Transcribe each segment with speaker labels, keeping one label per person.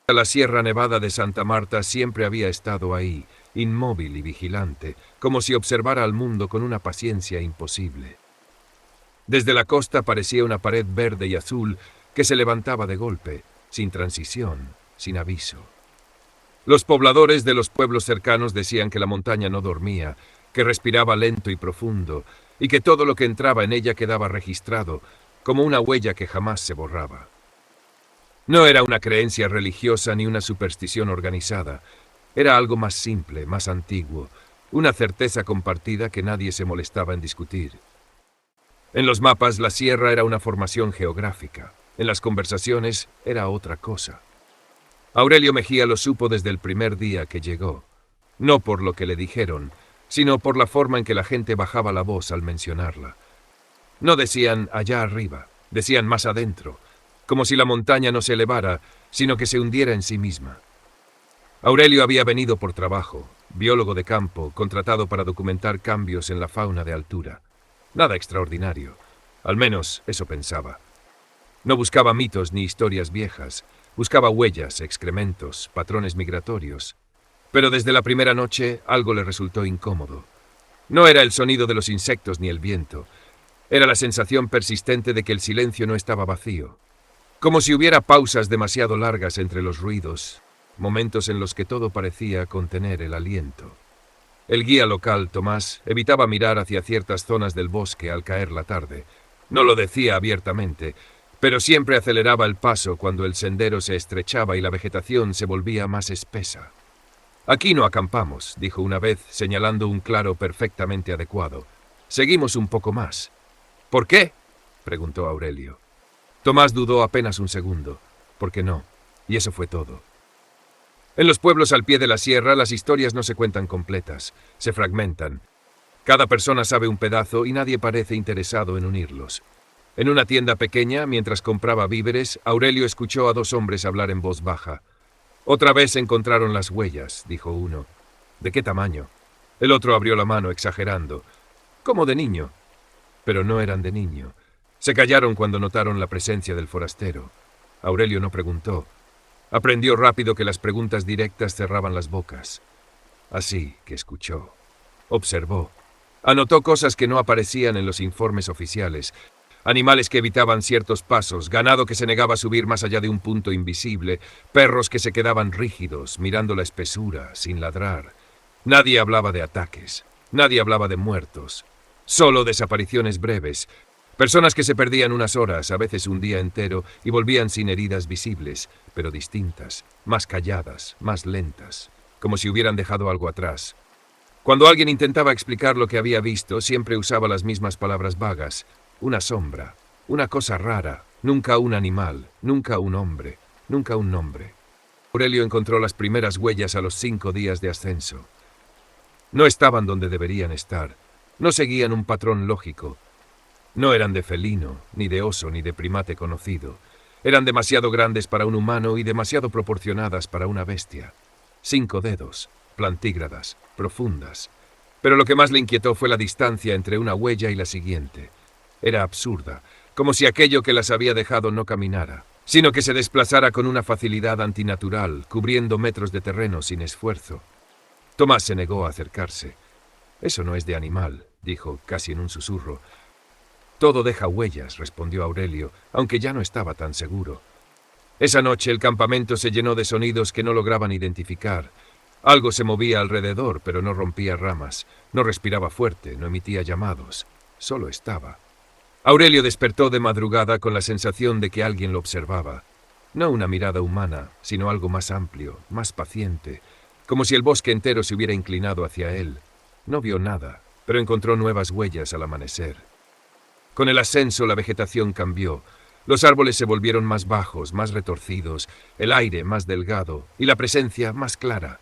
Speaker 1: La Sierra Nevada de Santa Marta siempre había estado ahí, inmóvil y vigilante, como si observara al mundo con una paciencia imposible. Desde la costa parecía una pared verde y azul que se levantaba de golpe, sin transición, sin aviso. Los pobladores de los pueblos cercanos decían que la montaña no dormía, que respiraba lento y profundo, y que todo lo que entraba en ella quedaba registrado, como una huella que jamás se borraba. No era una creencia religiosa ni una superstición organizada. Era algo más simple, más antiguo, una certeza compartida que nadie se molestaba en discutir. En los mapas, la sierra era una formación geográfica. En las conversaciones, era otra cosa. Aurelio Mejía lo supo desde el primer día que llegó. No por lo que le dijeron, sino por la forma en que la gente bajaba la voz al mencionarla. No decían allá arriba, decían más adentro, como si la montaña no se elevara, sino que se hundiera en sí misma. Aurelio había venido por trabajo, biólogo de campo, contratado para documentar cambios en la fauna de altura. Nada extraordinario, al menos eso pensaba. No buscaba mitos ni historias viejas, buscaba huellas, excrementos, patrones migratorios. Pero desde la primera noche algo le resultó incómodo. No era el sonido de los insectos ni el viento, era la sensación persistente de que el silencio no estaba vacío. Como si hubiera pausas demasiado largas entre los ruidos, momentos en los que todo parecía contener el aliento. El guía local, Tomás, evitaba mirar hacia ciertas zonas del bosque al caer la tarde. No lo decía abiertamente, pero siempre aceleraba el paso cuando el sendero se estrechaba y la vegetación se volvía más espesa. «Aquí no acampamos», dijo una vez, señalando un claro perfectamente adecuado. «Seguimos un poco más». «¿Por qué?», preguntó Aurelio. Tomás dudó apenas un segundo. «¿Por qué no?», y eso fue todo. En los pueblos al pie de la sierra las historias no se cuentan completas, se fragmentan. Cada persona sabe un pedazo y nadie parece interesado en unirlos. En una tienda pequeña, mientras compraba víveres, Aurelio escuchó a dos hombres hablar en voz baja. «Otra vez encontraron las huellas», dijo uno. «¿De qué tamaño?». El otro abrió la mano exagerando. «¿Cómo de niño?». Pero no eran de niño. Se callaron cuando notaron la presencia del forastero. Aurelio no preguntó. Aprendió rápido que las preguntas directas cerraban las bocas. Así que escuchó. Observó. Anotó cosas que no aparecían en los informes oficiales. Animales que evitaban ciertos pasos, ganado que se negaba a subir más allá de un punto invisible, perros que se quedaban rígidos, mirando la espesura, sin ladrar. Nadie hablaba de ataques. Nadie hablaba de muertos. Solo desapariciones breves. Personas que se perdían unas horas, a veces un día entero, y volvían sin heridas visibles, pero distintas, más calladas, más lentas, como si hubieran dejado algo atrás. Cuando alguien intentaba explicar lo que había visto, siempre usaba las mismas palabras vagas. Una sombra, una cosa rara, nunca un animal, nunca un hombre, nunca un nombre. Aurelio encontró las primeras huellas a los 5 días de ascenso. No estaban donde deberían estar, no seguían un patrón lógico. No eran de felino, ni de oso, ni de primate conocido. Eran demasiado grandes para un humano y demasiado proporcionadas para una bestia. 5 dedos, plantígradas, profundas. Pero lo que más le inquietó fue la distancia entre una huella y la siguiente. Era absurda, como si aquello que las había dejado no caminara, sino que se desplazara con una facilidad antinatural, cubriendo metros de terreno sin esfuerzo. Tomás se negó a acercarse. «Eso no es de animal», dijo, casi en un susurro. «Todo deja huellas», respondió Aurelio, aunque ya no estaba tan seguro. Esa noche el campamento se llenó de sonidos que no lograban identificar. Algo se movía alrededor, pero no rompía ramas, no respiraba fuerte, no emitía llamados, solo estaba. Aurelio despertó de madrugada con la sensación de que alguien lo observaba. No una mirada humana, sino algo más amplio, más paciente, como si el bosque entero se hubiera inclinado hacia él. No vio nada, pero encontró nuevas huellas al amanecer. Con el ascenso la vegetación cambió. Los árboles se volvieron más bajos, más retorcidos, el aire más delgado y la presencia más clara.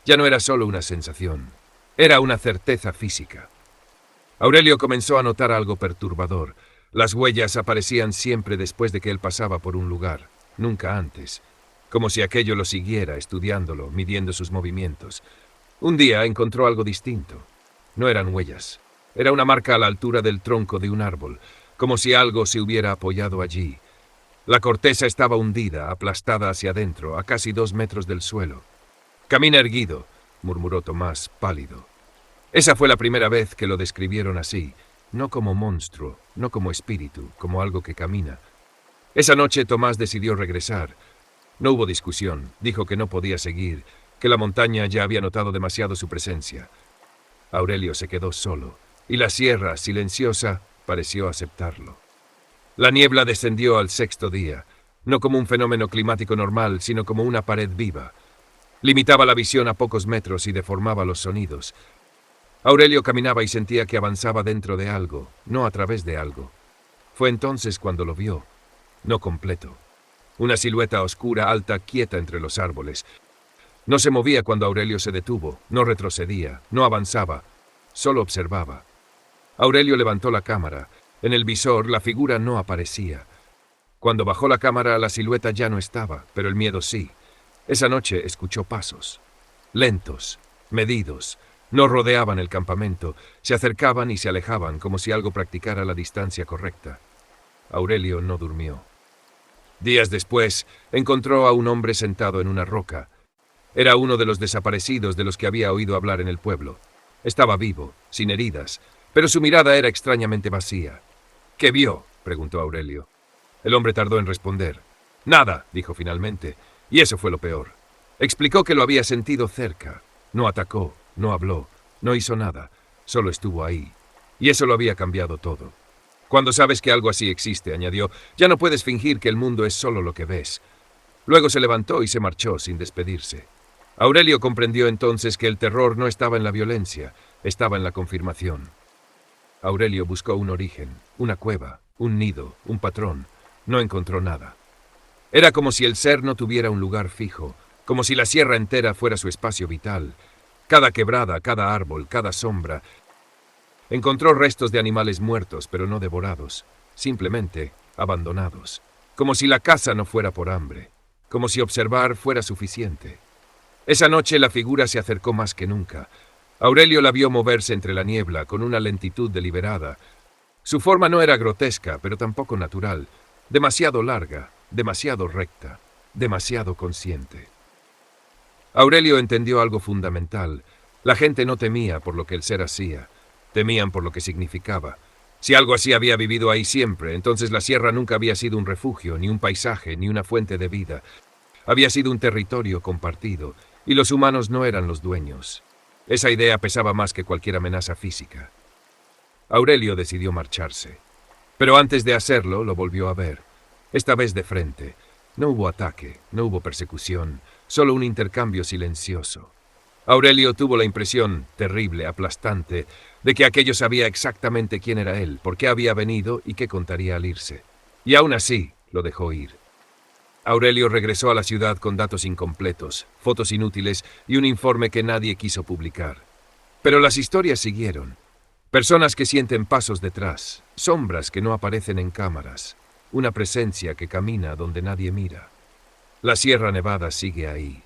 Speaker 1: Ya no era solo una sensación, era una certeza física. Aurelio comenzó a notar algo perturbador. Las huellas aparecían siempre después de que él pasaba por un lugar, nunca antes, como si aquello lo siguiera, estudiándolo, midiendo sus movimientos. Un día encontró algo distinto. No eran huellas. Era una marca a la altura del tronco de un árbol, como si algo se hubiera apoyado allí. La corteza estaba hundida, aplastada hacia adentro, a casi 2 metros del suelo. «Camina erguido», murmuró Tomás, pálido. Esa fue la primera vez que lo describieron así, no como monstruo, no como espíritu, como algo que camina. Esa noche Tomás decidió regresar. No hubo discusión, dijo que no podía seguir, que la montaña ya había notado demasiado su presencia. Aurelio se quedó solo, y la sierra, silenciosa, pareció aceptarlo. La niebla descendió al 6.º día, no como un fenómeno climático normal, sino como una pared viva. Limitaba la visión a pocos metros y deformaba los sonidos. Aurelio caminaba y sentía que avanzaba dentro de algo, no a través de algo. Fue entonces cuando lo vio, no completo. Una silueta oscura, alta, quieta entre los árboles. No se movía cuando Aurelio se detuvo, no retrocedía, no avanzaba, solo observaba. Aurelio levantó la cámara. En el visor la figura no aparecía. Cuando bajó la cámara la silueta ya no estaba, pero el miedo sí. Esa noche escuchó pasos. Lentos, medidos. No rodeaban el campamento, se acercaban y se alejaban como si algo practicara la distancia correcta. Aurelio no durmió. Días después encontró a un hombre sentado en una roca. Era uno de los desaparecidos de los que había oído hablar en el pueblo. Estaba vivo, sin heridas, pero su mirada era extrañamente vacía. ¿Qué vio?, preguntó Aurelio. El hombre tardó en responder. Nada, dijo finalmente, y eso fue lo peor. Explicó que lo había sentido cerca. No atacó, no habló, no hizo nada, solo estuvo ahí. Y eso lo había cambiado todo. Cuando sabes que algo así existe, añadió, ya no puedes fingir que el mundo es solo lo que ves. Luego se levantó y se marchó sin despedirse. Aurelio comprendió entonces que el terror no estaba en la violencia, estaba en la confirmación. Aurelio buscó un origen, una cueva, un nido, un patrón. No encontró nada. Era como si el ser no tuviera un lugar fijo, como si la sierra entera fuera su espacio vital. Cada quebrada, cada árbol, cada sombra. Encontró restos de animales muertos, pero no devorados, simplemente abandonados. Como si la caza no fuera por hambre, como si observar fuera suficiente. Esa noche la figura se acercó más que nunca. Aurelio la vio moverse entre la niebla con una lentitud deliberada. Su forma no era grotesca, pero tampoco natural. Demasiado larga, demasiado recta, demasiado consciente. Aurelio entendió algo fundamental. La gente no temía por lo que el ser hacía, temían por lo que significaba. Si algo así había vivido ahí siempre, entonces la sierra nunca había sido un refugio, ni un paisaje, ni una fuente de vida. Había sido un territorio compartido, y los humanos no eran los dueños. Esa idea pesaba más que cualquier amenaza física. Aurelio decidió marcharse. Pero antes de hacerlo, lo volvió a ver. Esta vez de frente. No hubo ataque, no hubo persecución, solo un intercambio silencioso. Aurelio tuvo la impresión, terrible, aplastante, de que aquello sabía exactamente quién era él, por qué había venido y qué contaría al irse. Y aún así, lo dejó ir. Aurelio regresó a la ciudad con datos incompletos, fotos inútiles y un informe que nadie quiso publicar. Pero las historias siguieron. Personas que sienten pasos detrás, sombras que no aparecen en cámaras, una presencia que camina donde nadie mira. La Sierra Nevada sigue ahí.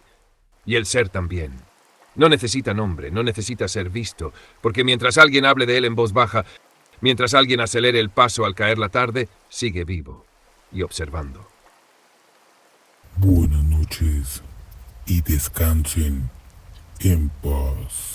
Speaker 1: Y el ser también. No necesita nombre, no necesita ser visto, porque mientras alguien hable de él en voz baja, mientras alguien acelere el paso al caer la tarde, sigue vivo y observando.
Speaker 2: Buenas noches y descansen en paz.